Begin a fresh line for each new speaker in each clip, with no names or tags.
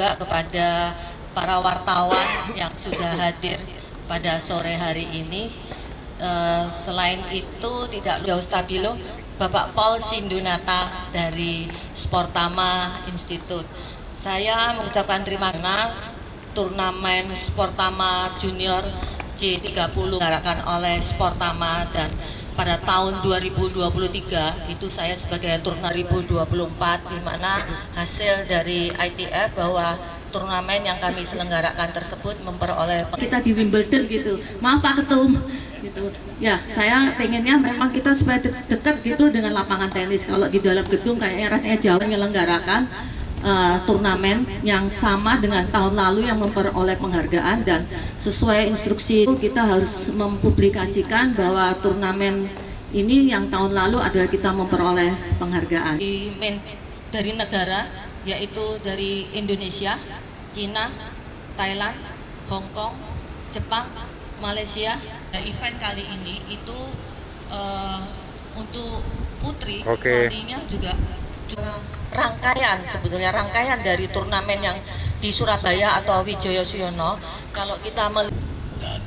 juga kepada para wartawan yang sudah hadir pada sore hari ini. Selain itu tidak jauh stabilo Bapak Paul Sindunata dari Sportama Institute. Saya mengucapkan terima kasih turnamen Sportama Junior J30 diselenggarakan oleh Sportama, dan pada tahun 2023 itu saya sebagai turnamen 2024, di mana hasil dari ITF bahwa turnamen yang kami selenggarakan tersebut memperoleh
kita di Wimbledon gitu. Maaf Pak Ketum gitu. Ya, saya pengennya memang kita supaya dekat gitu dengan lapangan tenis. Kalau di dalam gedung kayaknya rasanya jauh menyelenggarakan turnamen yang sama dengan tahun lalu yang memperoleh penghargaan, dan sesuai instruksi itu kita harus mempublikasikan bahwa turnamen ini yang tahun lalu adalah kita memperoleh penghargaan.
Dari negara yaitu dari Indonesia, Cina, Thailand, Hong Kong, Jepang, Malaysia. Event kali ini itu untuk putri, walinya juga rangkaian, sebetulnya rangkaian dari turnamen yang di Surabaya atau Wijaya Suyono. Kalau kita
dan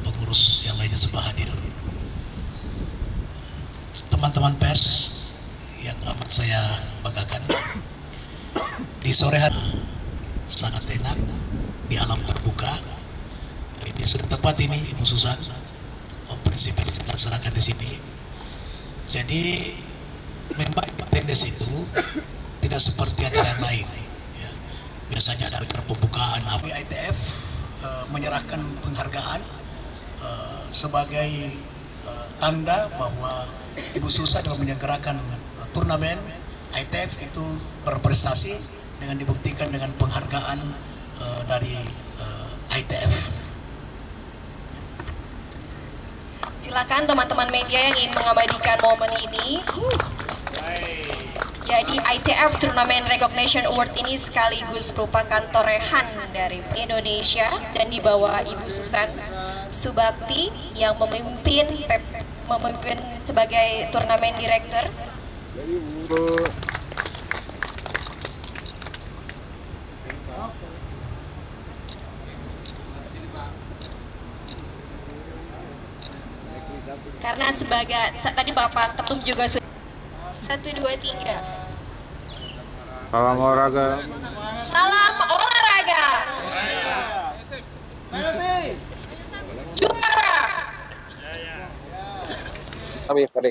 pengurus yang lainnya semua hadir, teman-teman pers yang amat saya banggakan, di sore hari sangat enak di alam terbuka. Ini sudah tepat ini Ibu Susan, konferensi pers kita laksanakan di sini. Jadi memang tenis itu tidak seperti acara yang lain. Ya. Biasanya ada acara pembukaan. ITF menyerahkan penghargaan sebagai tanda bahwa Ibu Susan dalam menyelenggarakan turnamen ITF itu berprestasi, dengan dibuktikan dengan penghargaan dari ITF.
Silakan teman-teman media yang ingin mengabadikan momen ini. Jadi ITF Tournament Recognition Award ini sekaligus merupakan torehan dari Indonesia dan dibawa Ibu Susan Subakti yang memimpin sebagai turnamen direktur. Karena sebagai tadi Bapak Ketum juga sudah 1, 2, 3.
Salam olahraga.
Salam olahraga. Juara.
Tadi.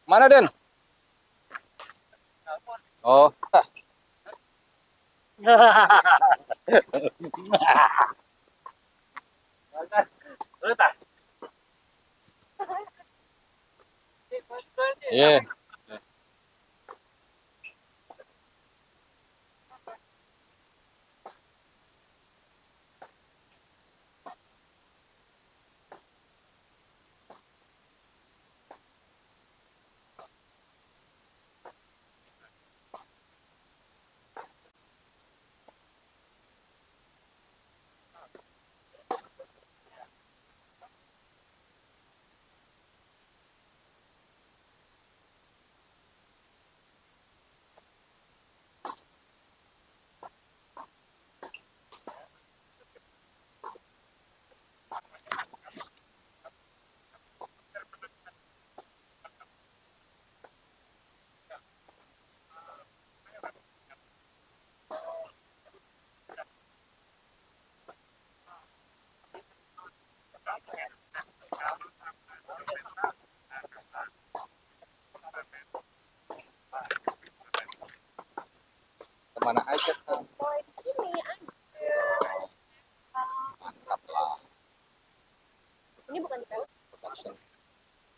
Mana Den? Oh. Yeah. Kemana aja kan? Mantap lah.
Ini bukan di
Production.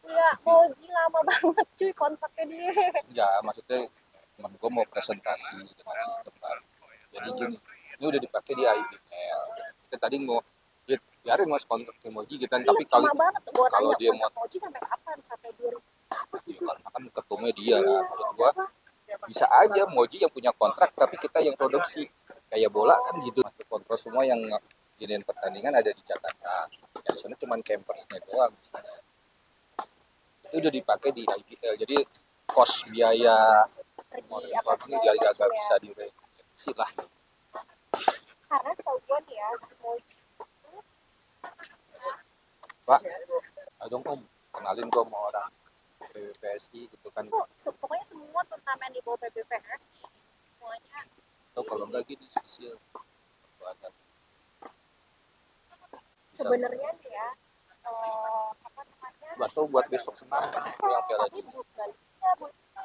Enggak, Moji lama banget cuy kontaknya dia.
Ya, maksudnya temen gue mau presentasi dengan sistem baru. Jadi gini, ini udah dipakai di IBL. Kita tadi mau biarin mas kontrak emoji gitu kan, tapi kalau dia mau
Moji sampai kapan? Sampai 2000.
ya, karena kan ketumnya dia lah. Maksud gua bisa aja Moji yang punya kontrak tapi kita yang produksi, kayak bola kan gitu. Masuk kontrol semua yang giniin pertandingan ada di Jakarta. Ya, di sana cuma campersnya doang. itu udah dipakai di IPL. Jadi kos biaya ini jadi agak bisa direduksi lah.
Karena setahu gue nih ya,
Pak, ayo dong Om, kenalin gue sama orang PBPSI gitu kan.
pokoknya semua turnamen di bawah PBPS semuanya.
Atau kalau enggak gini sosial ada.
Sebenarnya nih ya, apa namanya?
Atau buat besok senam kan yang Piala Dunia.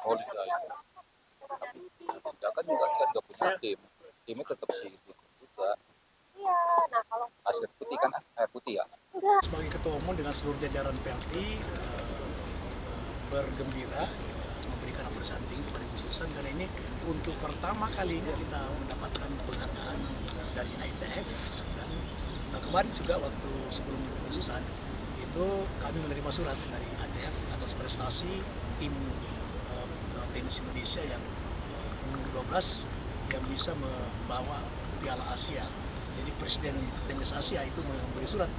Oh liga itu. Tapi liga kan juga kita nggak punya tim. Timnya tetap sih itu juga.
Iya, nah kalau
Pasir putih kan air putih ya.
Sebagai ketua umum dengan seluruh jajaran PLT bergembira memberikan apresiasi kepada Ibu Susan karena ini untuk pertama kalinya kita mendapatkan penghargaan dari ITF dan kemarin juga waktu sebelum Ibu Susan itu kami menerima surat dari ITF atas prestasi tim tenis Indonesia yang nomor 12 yang bisa membawa Piala Asia. Jadi Presiden Tenis Asia itu memberi surat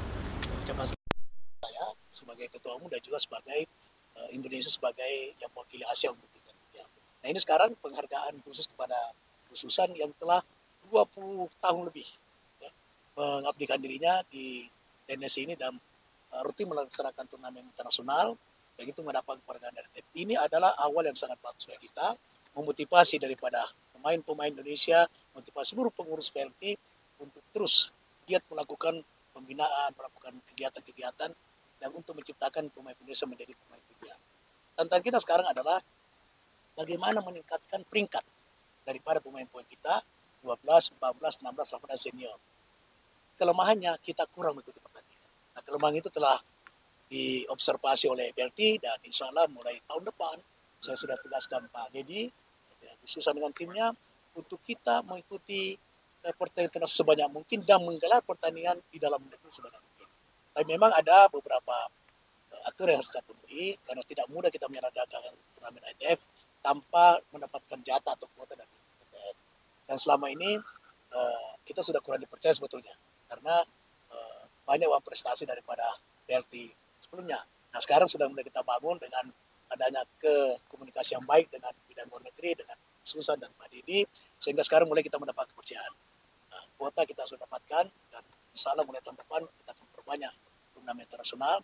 ucapan saya sebagai ketua umum dan juga sebagai Indonesia sebagai yang mewakili Asia untuk tingkat dunia. Nah ini sekarang penghargaan khusus kepada Susan yang telah 20 tahun lebih ya, mengabdikan dirinya di tenis ini dan rutin melaksanakan turnamen internasional dan itu mendapat penghargaan dari TEP. Ini adalah awal yang sangat bagus bagi kita, memotivasi daripada pemain-pemain Indonesia, motivasi seluruh pengurus PLT untuk terus giat melakukan pembinaan, melakukan kegiatan-kegiatan dan untuk menciptakan pemain Indonesia menjadi pemain dunia. Tantangan kita sekarang adalah bagaimana meningkatkan peringkat daripada pemain-pemain kita 12, 14, 16, 18 senior. Kelemahannya kita kurang mengikuti pertandingan. Nah, kelemahan itu telah diobservasi oleh BLT dan insya Allah mulai tahun depan saya sudah tegaskan Pak Dedi khususnya dengan timnya untuk kita mengikuti pertandingan sebanyak mungkin dan menggelar pertandingan di dalam negeri sebanyak mungkin. Tapi memang ada beberapa aturan yang harus kita penuhi karena tidak mudah kita menyelenggarakan turnamen ITF tanpa mendapatkan jatah atau kuota dari ITF. Dan selama ini kita sudah kurang dipercaya sebetulnya karena banyak uang prestasi daripada BLT sebelumnya. Nah sekarang sudah mulai kita bangun dengan adanya komunikasi yang baik dengan bidang luar negeri, dengan Susan dan Pak Didi, sehingga sekarang mulai kita mendapat kepercayaan. Nah, kuota kita sudah dapatkan dan insya Allah mulai tahun depan kita akan perbanyak turnamen internasional.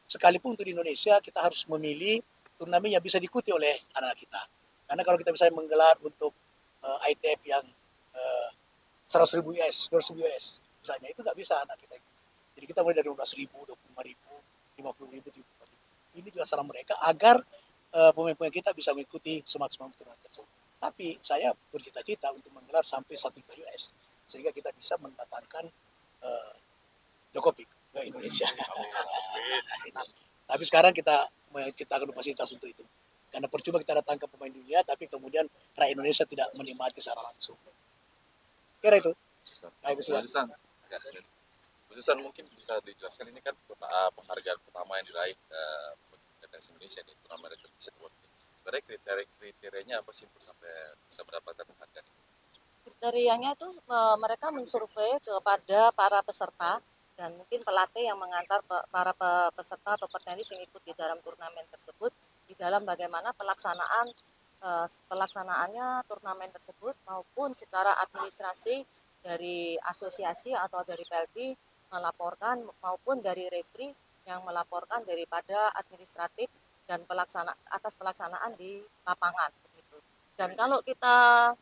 Sekalipun untuk di Indonesia kita harus memilih turnamen yang bisa diikuti oleh anak kita. Karena kalau kita bisa menggelar untuk ITF yang 100.000 US, 200.000 US, misalnya itu nggak bisa anak kita. Jadi kita mulai dari 15.000, 25.000, 50.000, 74.000. Ini juga saran mereka agar pemain-pemain kita bisa mengikuti semaksimal turnamen tersebut. Tapi saya bercita-cita untuk menggelar sampai 1 juta US sehingga kita bisa mendatangkan Djokovic ke Indonesia. Tapi sekarang kita menciptakan fasilitas untuk itu. Karena percuma kita datangkan pemain dunia, tapi kemudian rakyat Indonesia tidak menikmati secara langsung. Kira itu.
Susan mungkin bisa dijelaskan ini kan penghargaan pertama yang diraih tenis Indonesia di turnamen Indonesia World. Sebenarnya kriterianya apa sih untuk sampai bisa mendapatkan penghargaan ini?
Kriterianya itu mereka mensurvei kepada para peserta dan mungkin pelatih yang mengantar para peserta atau petenis yang ikut di dalam turnamen tersebut di dalam bagaimana pelaksanaannya turnamen tersebut maupun secara administrasi dari asosiasi atau dari PLT melaporkan maupun dari referee yang melaporkan daripada administratif dan atas pelaksanaan di lapangan begitu. Dan kalau kita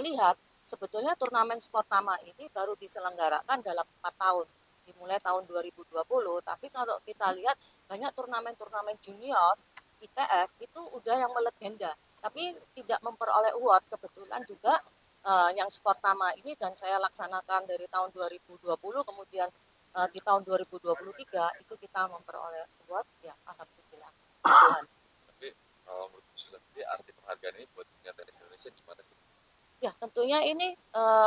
lihat sebetulnya turnamen sport tama ini baru diselenggarakan dalam 4 tahun dimulai tahun 2020, tapi kalau kita lihat banyak turnamen-turnamen junior ITF itu udah yang melegenda tapi tidak memperoleh award. Kebetulan juga yang sport tama ini dan saya laksanakan dari tahun 2020 kemudian di tahun 2023 itu kita memperoleh award ya alhamdulillah.
Tapi menurut Susanti arti penghargaan ini buat dunia tenis Indonesia gimana sih?
Ya tentunya ini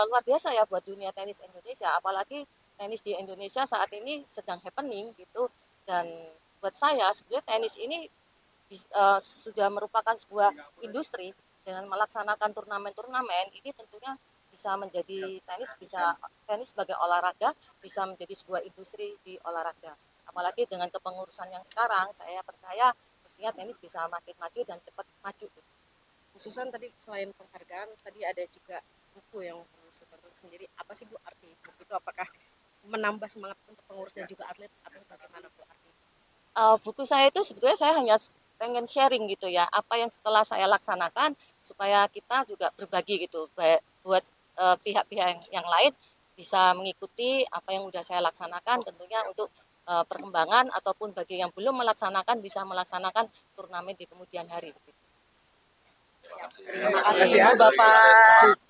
luar biasa ya buat dunia tenis Indonesia, apalagi tenis di Indonesia saat ini sedang happening gitu. Dan buat saya sebenarnya tenis ini sudah merupakan sebuah industri. Dengan melaksanakan turnamen-turnamen ini tentunya bisa menjadi tenis sebagai olahraga bisa menjadi sebuah industri di olahraga. Apalagi dengan kepengurusan yang sekarang, saya percaya
pastinya tenis bisa makin maju dan cepat maju.
Susan tadi selain penghargaan tadi ada juga buku yang Susan tulis sendiri. Apa sih Bu arti buku itu? Apakah menambah semangat untuk pengurus dan juga atlet atau bagaimana Bu arti?
Buku saya itu sebetulnya saya hanya pengen sharing gitu ya, apa yang setelah saya laksanakan supaya kita juga berbagi gitu buat pihak-pihak yang lain bisa mengikuti apa yang sudah saya laksanakan, tentunya untuk perkembangan ataupun bagi yang belum melaksanakan bisa melaksanakan turnamen di kemudian hari.
Terima kasih.
Terima kasih Bapak.